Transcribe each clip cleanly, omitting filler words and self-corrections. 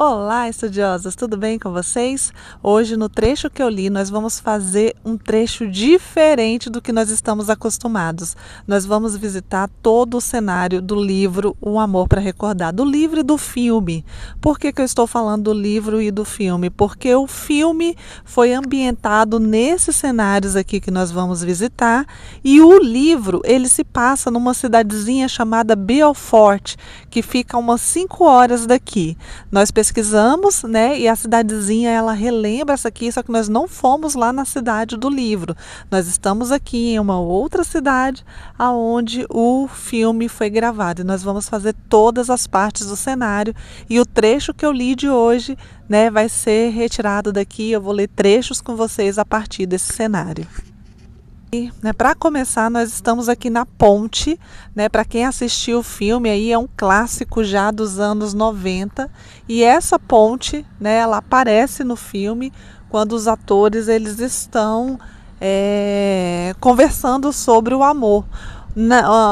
Olá, estudiosas, tudo bem com vocês? Hoje, no trecho que eu li, nós vamos fazer um trecho diferente do que nós estamos acostumados. Nós vamos visitar todo o cenário do livro Um Amor para Recordar, do livro e do filme. Por que eu estou falando do livro e do filme? Porque o filme foi ambientado nesses cenários aqui que nós vamos visitar e o livro, ele se passa numa cidadezinha chamada Belfort, que fica umas 5 horas daqui. Nós pesquisamos, né, e a cidadezinha ela relembra essa aqui, só que nós não fomos lá na cidade do livro. Nós estamos aqui em uma outra cidade aonde o filme foi gravado. E nós vamos fazer todas as partes do cenário e o trecho que eu li de hoje, né, vai ser retirado daqui. Eu vou ler trechos com vocês a partir desse cenário. Para começar, nós estamos aqui na ponte, né? Para quem assistiu o filme, aí é um clássico já dos anos 90 e essa ponte, né, ela aparece no filme quando os atores eles estão conversando sobre o amor.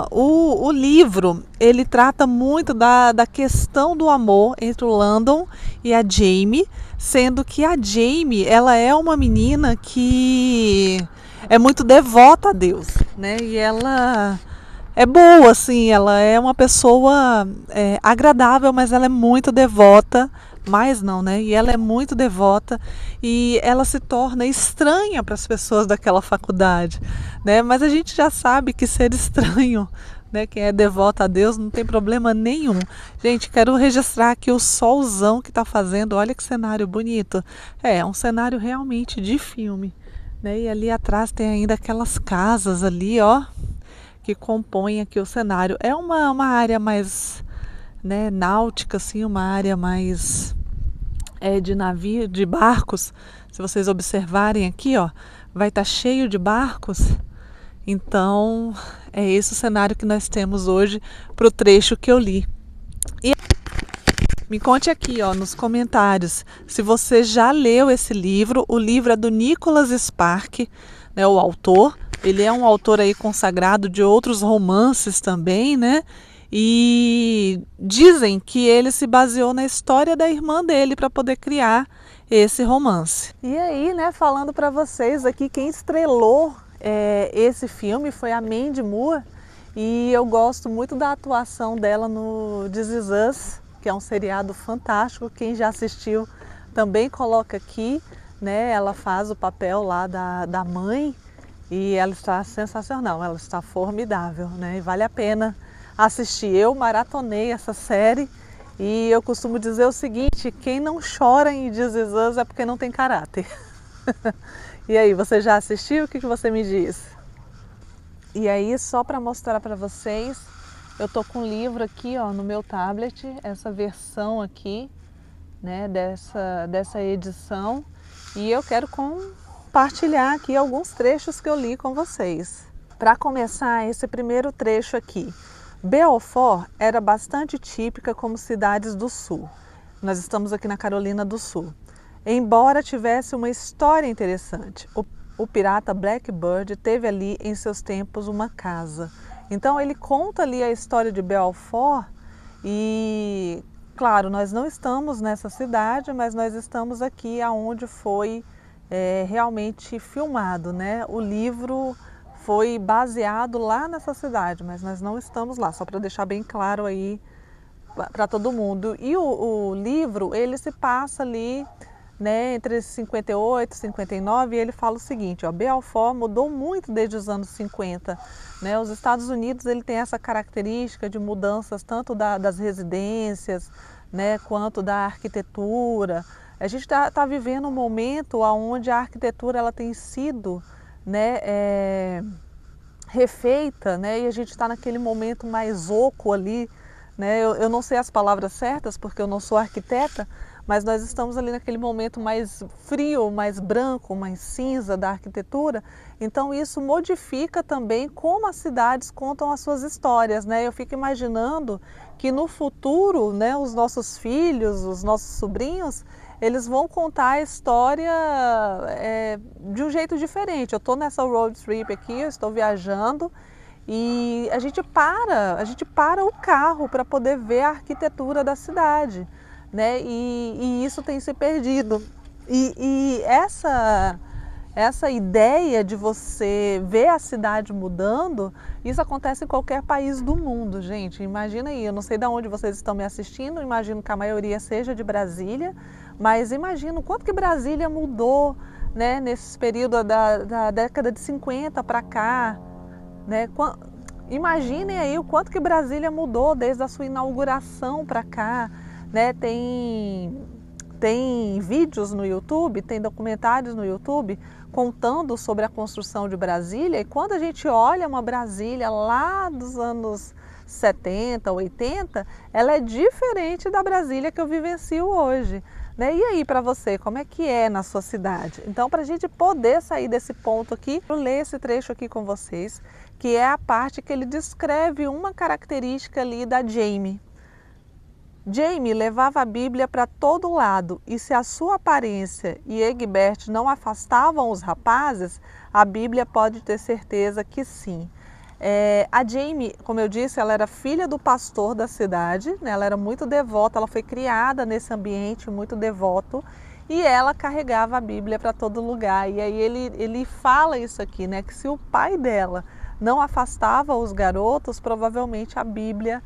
O livro ele trata muito da questão do amor entre o Landon e a Jamie, sendo que a Jamie ela é uma menina que é muito devota a Deus, né? E ela é boa, assim, ela é uma pessoa agradável, mas ela é muito devota, mas não, né? E ela é muito devota e ela se torna estranha para as pessoas daquela faculdade, né? Mas a gente já sabe que ser estranho, né? Quem é devoto a Deus não tem problema nenhum. Gente, quero registrar aqui o solzão que está fazendo, olha que cenário bonito. É um cenário realmente de filme. Né? E ali atrás tem ainda aquelas casas ali, ó, que compõem aqui o cenário. É uma área mais, né, náutica, assim, uma área mais de navio, de barcos. Se vocês observarem aqui, ó, vai estar cheio de barcos. Então, é esse o cenário que nós temos hoje para o trecho que eu li. E me conte aqui, ó, nos comentários, se você já leu esse livro. O livro é do Nicholas Sparks, né, o autor. Ele é um autor aí consagrado de outros romances também, né? E dizem que ele se baseou na história da irmã dele para poder criar esse romance. E aí, né, falando para vocês aqui, quem estrelou esse filme foi a Mandy Moore. E eu gosto muito da atuação dela no This Is Us, que é um seriado fantástico. Quem já assistiu também coloca aqui, né? Ela faz o papel lá da mãe e ela está sensacional, ela está formidável, né? E vale a pena assistir. Eu maratonei essa série e eu costumo dizer o seguinte: quem não chora em This Is Us é porque não tem caráter. E aí, você já assistiu? O que você me diz? E aí, só para mostrar para vocês, eu tô com um livro aqui, ó, no meu tablet, essa versão aqui, né, dessa edição, e eu quero compartilhar aqui alguns trechos que eu li com vocês. Para começar, esse primeiro trecho aqui. Belfort era bastante típica como cidades do sul. Nós estamos aqui na Carolina do Sul. Embora tivesse uma história interessante, o pirata Blackbeard teve ali em seus tempos uma casa. Então ele conta ali a história de Belfort e, claro, nós não estamos nessa cidade, mas nós estamos aqui aonde foi realmente filmado, né? O livro foi baseado lá nessa cidade, mas nós não estamos lá, só para deixar bem claro aí para todo mundo. E o livro, ele se passa ali, né, entre 58 e 59, e ele fala o seguinte, ó: Belfort mudou muito desde os anos 50, né? Os Estados Unidos ele tem essa característica de mudanças tanto das residências, né, quanto da arquitetura. A gente tá vivendo um momento onde a arquitetura ela tem sido, né, refeita, né, e a gente está naquele momento mais oco ali, né? Eu não sei as palavras certas porque eu não sou arquiteta, mas nós estamos ali naquele momento mais frio, mais branco, mais cinza da arquitetura. Então isso modifica também como as cidades contam as suas histórias, né? Eu fico imaginando que no futuro, né, os nossos filhos, os nossos sobrinhos, eles vão contar a história de um jeito diferente. Eu estou nessa road trip aqui, eu estou viajando e a gente para o carro para poder ver a arquitetura da cidade. né? E isso tem se perdido. E essa ideia de você ver a cidade mudando, isso acontece em qualquer país do mundo, gente. Imagina aí, eu não sei de onde vocês estão me assistindo, imagino que a maioria seja de Brasília, mas imagino o quanto que Brasília mudou, né, nesse período da década de 50 para cá, né? Imaginem aí o quanto que Brasília mudou desde a sua inauguração para cá, né? Tem vídeos no YouTube, tem documentários no YouTube contando sobre a construção de Brasília, e quando a gente olha uma Brasília lá dos anos 70, 80, ela é diferente da Brasília que eu vivencio hoje, né? E aí para você, como é que é na sua cidade? Então, para a gente poder sair desse ponto aqui, eu ler esse trecho aqui com vocês, que é a parte que ele descreve uma característica ali da Jamie. Jamie levava a Bíblia para todo lado, e se a sua aparência e Egbert não afastavam os rapazes, a Bíblia pode ter certeza que sim. A Jamie, como eu disse, ela era filha do pastor da cidade, né? Ela era muito devota, ela foi criada nesse ambiente muito devoto, e ela carregava a Bíblia para todo lugar. E aí ele fala isso aqui, né? Que se o pai dela não afastava os garotos, provavelmente a Bíblia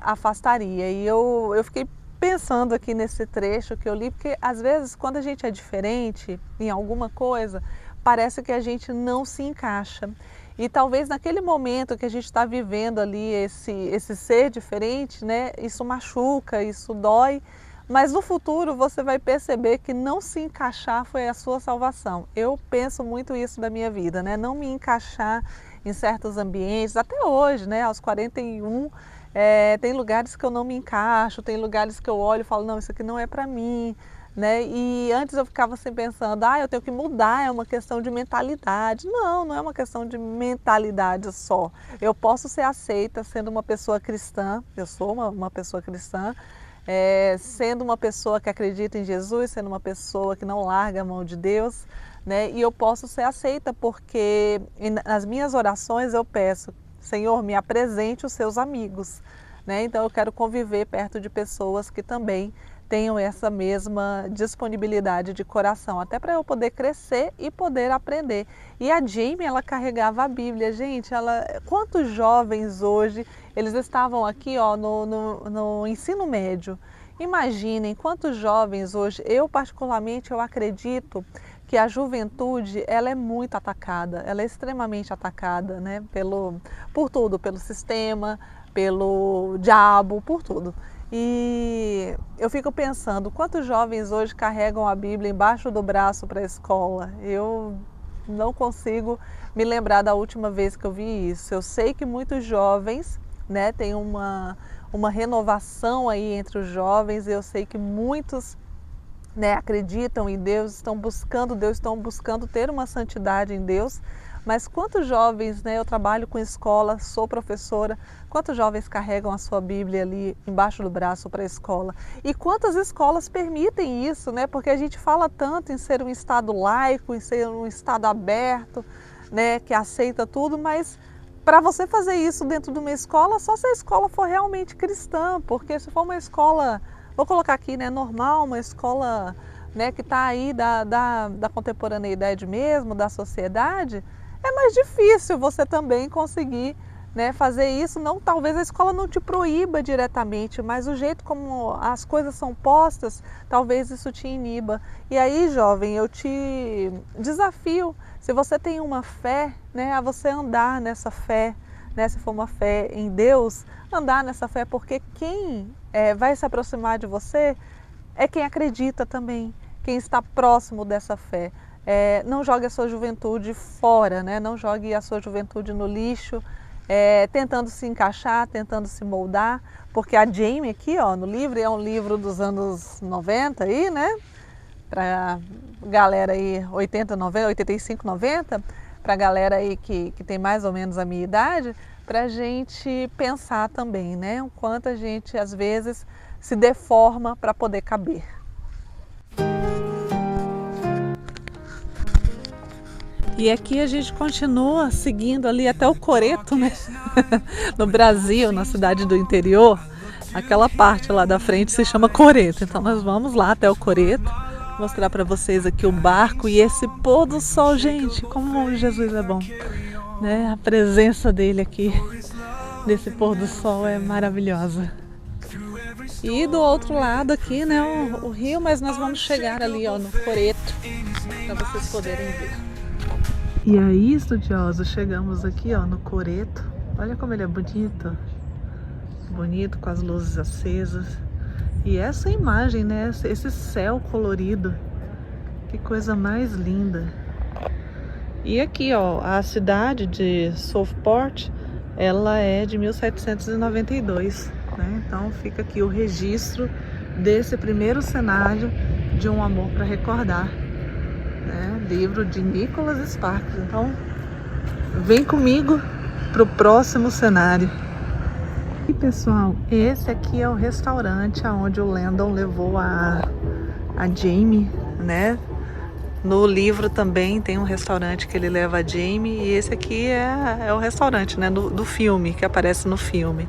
afastaria. E eu fiquei pensando aqui nesse trecho que eu li, porque às vezes quando a gente é diferente em alguma coisa, parece que a gente não se encaixa. E talvez naquele momento que a gente está vivendo ali esse ser diferente, né, isso machuca, isso dói, mas no futuro você vai perceber que não se encaixar foi a sua salvação. Eu penso muito isso da minha vida, né, não me encaixar em certos ambientes, até hoje, né, aos 41, tem lugares que eu não me encaixo, tem lugares que eu olho e falo, não, isso aqui não é para mim, né? E antes eu ficava assim pensando, eu tenho que mudar, é uma questão de mentalidade. Não, não é uma questão de mentalidade só. Eu posso ser aceita sendo uma pessoa cristã, eu sou uma pessoa cristã, sendo uma pessoa que acredita em Jesus, sendo uma pessoa que não larga a mão de Deus, né? E eu posso ser aceita porque nas minhas orações eu peço, Senhor, me apresente os seus amigos, né? Então eu quero conviver perto de pessoas que também tenham essa mesma disponibilidade de coração, até para eu poder crescer e poder aprender. E a Jamie, ela carregava a Bíblia, gente, quantos jovens hoje, eles estavam aqui no ensino médio, imaginem quantos jovens hoje, eu particularmente, eu acredito que a juventude, ela é muito atacada, ela é extremamente atacada, né, por tudo, pelo sistema, pelo diabo, por tudo. E eu fico pensando, quantos jovens hoje carregam a Bíblia embaixo do braço para a escola? Eu não consigo me lembrar da última vez que eu vi isso. Eu sei que muitos jovens, né, tem uma renovação aí entre os jovens, eu sei que muitos, né, acreditam em Deus, estão buscando ter uma santidade em Deus, mas quantos jovens, né, eu trabalho com escola, sou professora, quantos jovens carregam a sua Bíblia ali embaixo do braço para a escola? E quantas escolas permitem isso, né? Porque a gente fala tanto em ser um estado laico, em ser um estado aberto, né, que aceita tudo, mas para você fazer isso dentro de uma escola, só se a escola for realmente cristã, porque se for uma escola, vou colocar aqui, né, normal, uma escola, né, que está aí da contemporaneidade mesmo, da sociedade, é mais difícil você também conseguir, né, fazer isso. Não, talvez a escola não te proíba diretamente, mas o jeito como as coisas são postas, talvez isso te iniba. E aí, jovem, eu te desafio, se você tem uma fé, né, a você andar nessa fé, né, se for uma fé em Deus, andar nessa fé, porque quem vai se aproximar de você é quem acredita também, quem está próximo dessa fé. Não jogue a sua juventude fora, né? Não jogue a sua juventude no lixo, tentando se encaixar, tentando se moldar, porque a Jamie aqui, no livro, é um livro dos anos 90 aí, né? Para galera aí 80, 90, 85, 90, para galera aí que tem mais ou menos a minha idade, para a gente pensar também, né? O quanto a gente às vezes se deforma para poder caber. E aqui a gente continua seguindo ali até o Coreto, né? No Brasil, na cidade do interior, Aquela parte lá da frente se chama Coreto. Então nós vamos lá até o Coreto, mostrar para vocês aqui o barco e esse pôr do sol, gente, como Jesus é bom, né? A presença dele aqui nesse pôr do sol é maravilhosa. E do outro lado aqui, né, o rio, mas nós vamos chegar ali, ó, no Coreto, para vocês poderem ver. E aí, estudiosos, chegamos aqui, ó, no Coreto. Olha como ele é bonito. Bonito, com as luzes acesas. E essa imagem, né, esse céu colorido. Que coisa mais linda. E aqui, ó, a cidade de Southport, ela é de 1792, né? Então fica aqui o registro desse primeiro cenário de Um Amor para Recordar, né? Livro de Nicholas Sparks. Então vem comigo para o próximo cenário. E pessoal, esse aqui é o restaurante onde o Landon levou a Jamie, né? No livro também tem um restaurante que ele leva a Jamie, e esse aqui é o restaurante, né, do filme, que aparece no filme.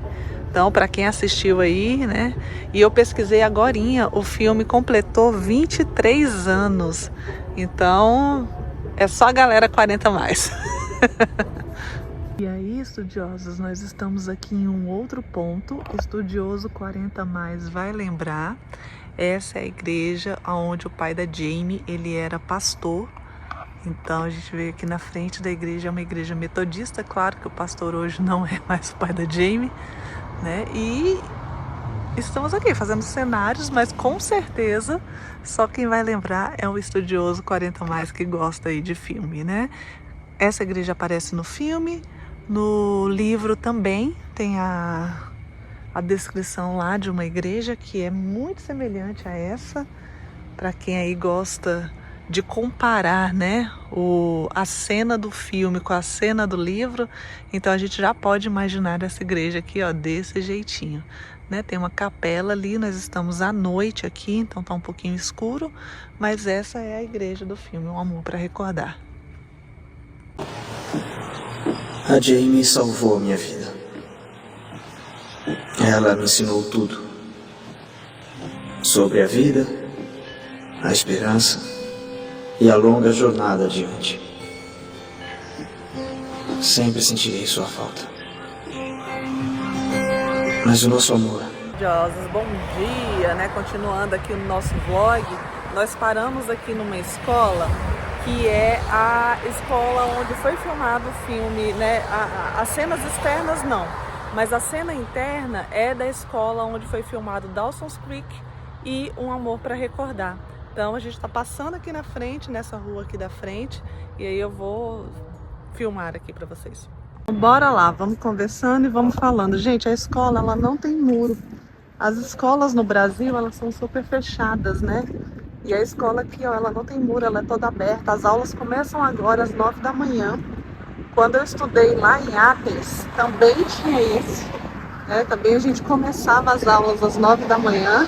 Então, para quem assistiu aí, né, e eu pesquisei agorinha, o filme completou 23 anos. Então, é só a galera 40 mais. E aí, estudiosos, nós estamos aqui em um outro ponto. O estudioso 40 mais vai lembrar. Essa é a igreja onde o pai da Jamie, ele era pastor. Então a gente veio aqui na frente da igreja, é uma igreja metodista. Claro que o pastor hoje não é mais o pai da Jamie, né? E estamos aqui fazendo cenários, mas com certeza só quem vai lembrar é o estudioso 40 mais que gosta aí de filme, né? Essa igreja aparece no filme, no livro também tem a descrição lá de uma igreja que é muito semelhante a essa, para quem aí gosta de comparar, né, a cena do filme com a cena do livro. Então a gente já pode imaginar essa igreja aqui, ó, desse jeitinho, né? Tem uma capela ali, nós estamos à noite aqui, então tá um pouquinho escuro, mas essa é a igreja do filme Um Amor para Recordar. A Jamie salvou a minha vida. Ela me ensinou tudo sobre a vida, a esperança e a longa jornada adiante. Sempre sentirei sua falta. Mas o nosso amor... Bom dia, né? Continuando aqui no nosso vlog, nós paramos aqui numa escola que é a escola onde foi filmado o filme, né? As cenas externas não, mas a cena interna é da escola onde foi filmado Dawson's Creek e Um Amor para Recordar. Então a gente está passando aqui na frente, nessa rua aqui da frente, e aí eu vou filmar aqui para vocês. Bora lá, vamos conversando e vamos falando. Gente, a escola, ela não tem muro. As escolas no Brasil, elas são super fechadas, né? E a escola aqui, ó, ela não tem muro, ela é toda aberta. As aulas começam agora às 9 da manhã. Quando eu estudei lá em Athens, também tinha isso, né? Também a gente começava as aulas às 9 da manhã.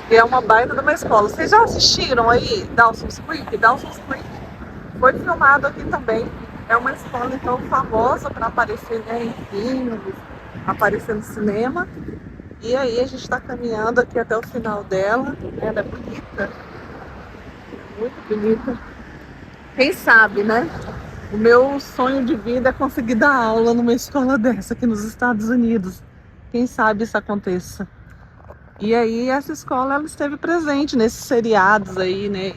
E é uma baita de uma escola. Vocês já assistiram aí Dawson's Creek? Dawson's Creek foi filmado aqui também. É uma escola, então, famosa para aparecer, né, em filmes, aparecer no cinema. E aí a gente está caminhando aqui até o final dela. Ela é bonita, muito bonita. Quem sabe, né? O meu sonho de vida é conseguir dar aula numa escola dessa aqui nos Estados Unidos. Quem sabe isso aconteça. E aí essa escola, ela esteve presente nesses seriados aí, né?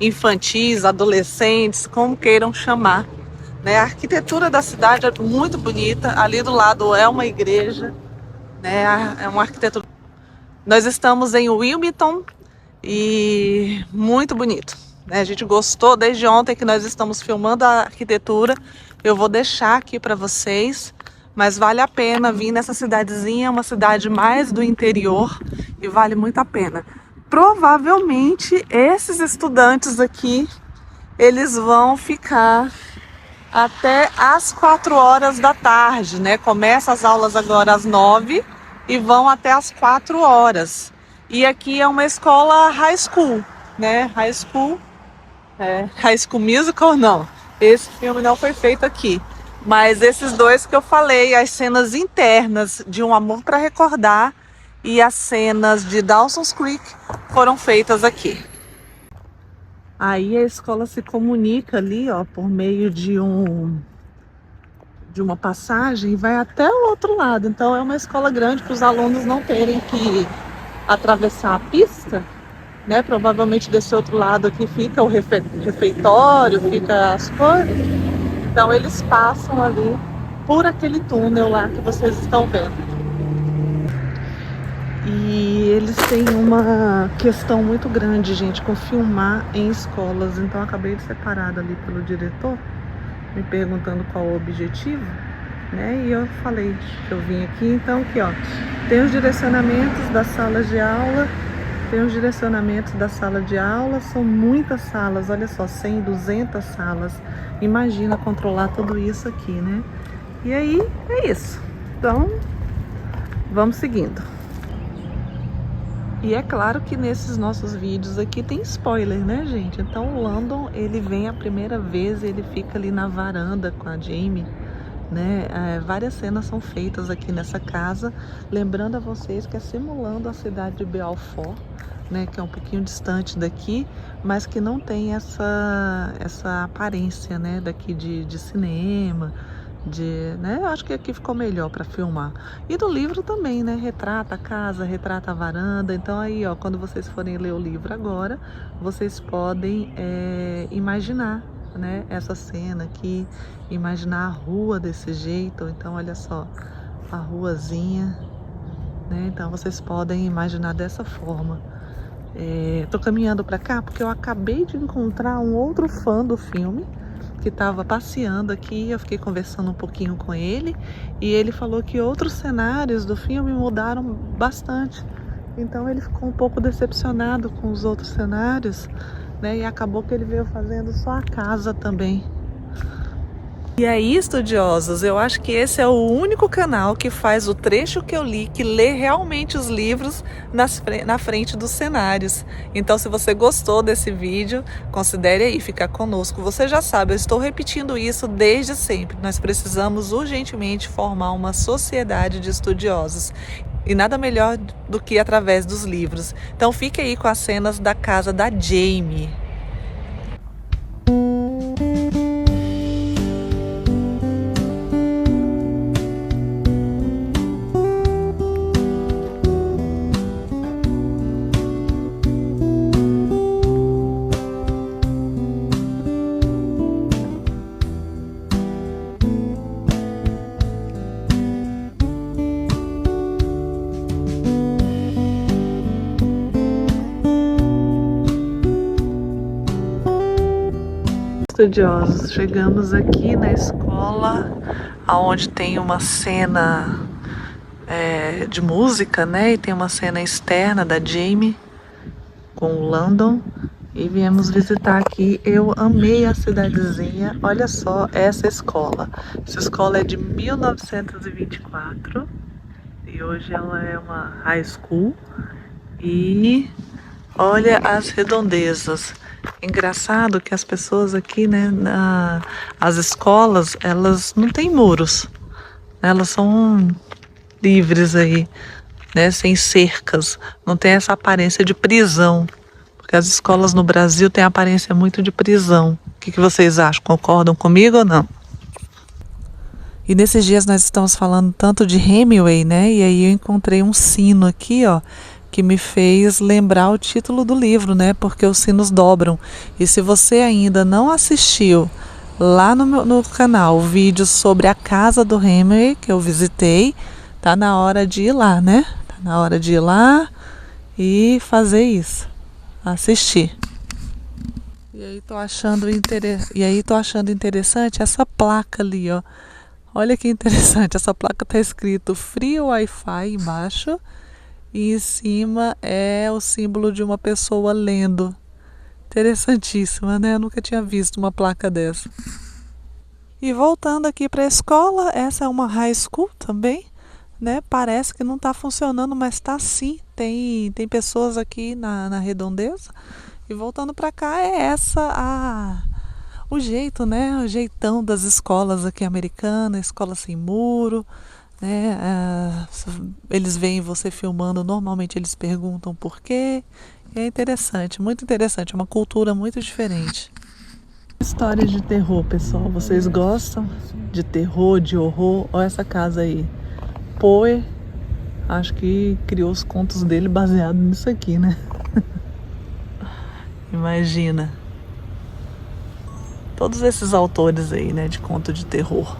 Infantis, adolescentes, como queiram chamar, né? A arquitetura da cidade é muito bonita. Ali do lado é uma igreja, né? É uma arquitetura. Nós estamos em Wilmington e muito bonito, né? A gente gostou desde ontem que nós estamos filmando a arquitetura. Eu vou deixar aqui para vocês, mas vale a pena vir nessa cidadezinha, é uma cidade mais do interior e vale muito a pena. Provavelmente esses estudantes aqui, eles vão ficar até às 4 horas da tarde, né? Começa as aulas agora às 9 e vão até às 4 horas. E aqui é uma escola high school, né? High School Musical não. Esse filme não foi feito aqui. Mas esses dois que eu falei, as cenas internas de Um Amor para Recordar e as cenas de Dawson's Creek foram feitas aqui. Aí a escola se comunica ali, ó, por meio de uma passagem e vai até o outro lado. Então é uma escola grande para os alunos não terem que atravessar a pista, né? Provavelmente desse outro lado aqui fica o refeitório, fica as coisas. Então eles passam ali por aquele túnel lá que vocês estão vendo. E eles têm uma questão muito grande, gente, com filmar em escolas. Então eu acabei de ser parada ali pelo diretor, me perguntando qual o objetivo, né? E eu falei que eu vim aqui. Então aqui, ó, tem os direcionamentos das salas de aula. Tem os direcionamentos da sala de aula, são muitas salas, olha só, 100, 200 salas. Imagina controlar tudo isso aqui, né? E aí, é isso. Então, vamos seguindo. E é claro que nesses nossos vídeos aqui tem spoiler, né, gente? Então, o Landon, ele vem a primeira vez, ele fica ali na varanda com a Jamie, né? Várias cenas são feitas aqui nessa casa, lembrando a vocês que é simulando a cidade de Belfort, né, que é um pouquinho distante daqui, mas que não tem essa aparência, né, daqui de cinema, né, acho que aqui ficou melhor para filmar. E do livro também, né, retrata a casa, retrata a varanda. Então aí, ó, quando vocês forem ler o livro agora, vocês podem imaginar, né, essa cena aqui, imaginar a rua desse jeito. Então olha só, a ruazinha, né, então vocês podem imaginar dessa forma. Tô caminhando para cá porque eu acabei de encontrar um outro fã do filme que estava passeando aqui. Eu fiquei conversando um pouquinho com ele e ele falou que outros cenários do filme mudaram bastante. Então ele ficou um pouco decepcionado com os outros cenários, né? E acabou que ele veio fazendo só a casa também. E aí, estudiosos, eu acho que esse é o único canal que faz o trecho que eu li, que lê realmente os livros na frente dos cenários. Então, se você gostou desse vídeo, considere aí ficar conosco. Você já sabe, eu estou repetindo isso desde sempre. Nós precisamos urgentemente formar uma sociedade de estudiosos. E nada melhor do que através dos livros. Então, fique aí com as cenas da casa da Jamie. Estudiosos, chegamos aqui na escola onde tem uma cena de música, né? E tem uma cena externa da Jamie com o Landon e viemos visitar aqui. Eu amei a cidadezinha. Olha só essa escola. Essa escola é de 1924 e hoje ela é uma high school. E olha as redondezas. Engraçado que as pessoas aqui, né, as escolas, elas não têm muros. Elas são livres aí, né, sem cercas. Não tem essa aparência de prisão. Porque as escolas no Brasil têm aparência muito de prisão. O que vocês acham? Concordam comigo ou não? E nesses dias nós estamos falando tanto de Hemingway, né? E aí eu encontrei um sino aqui, ó, que me fez lembrar o título do livro, né? Porque os sinos dobram. E se você ainda não assistiu lá no canal o vídeo sobre a casa do Hemingway, que eu visitei, tá na hora de ir lá, né? Tá na hora de ir lá e fazer isso. Assistir. E aí tô achando interessante essa placa ali, ó. Olha que interessante, essa placa tá escrito Free Wi-Fi embaixo. E em cima é o símbolo de uma pessoa lendo. Interessantíssima, né? Eu nunca tinha visto uma placa dessa. E voltando aqui para a escola, essa é uma high school também, né? Parece que não está funcionando, mas está sim. Tem pessoas aqui na redondeza. E voltando para cá, é essa o jeito, né? O jeitão das escolas aqui americanas, escola sem muro, né? Eles veem você filmando, normalmente eles perguntam por quê. É interessante, muito interessante, é uma cultura muito diferente. Histórias de terror, pessoal. Vocês gostam de terror, de horror? Olha essa casa aí. Poe, acho que criou os contos dele baseado nisso aqui, né? Imagina. Todos esses autores aí, né, de conto de terror.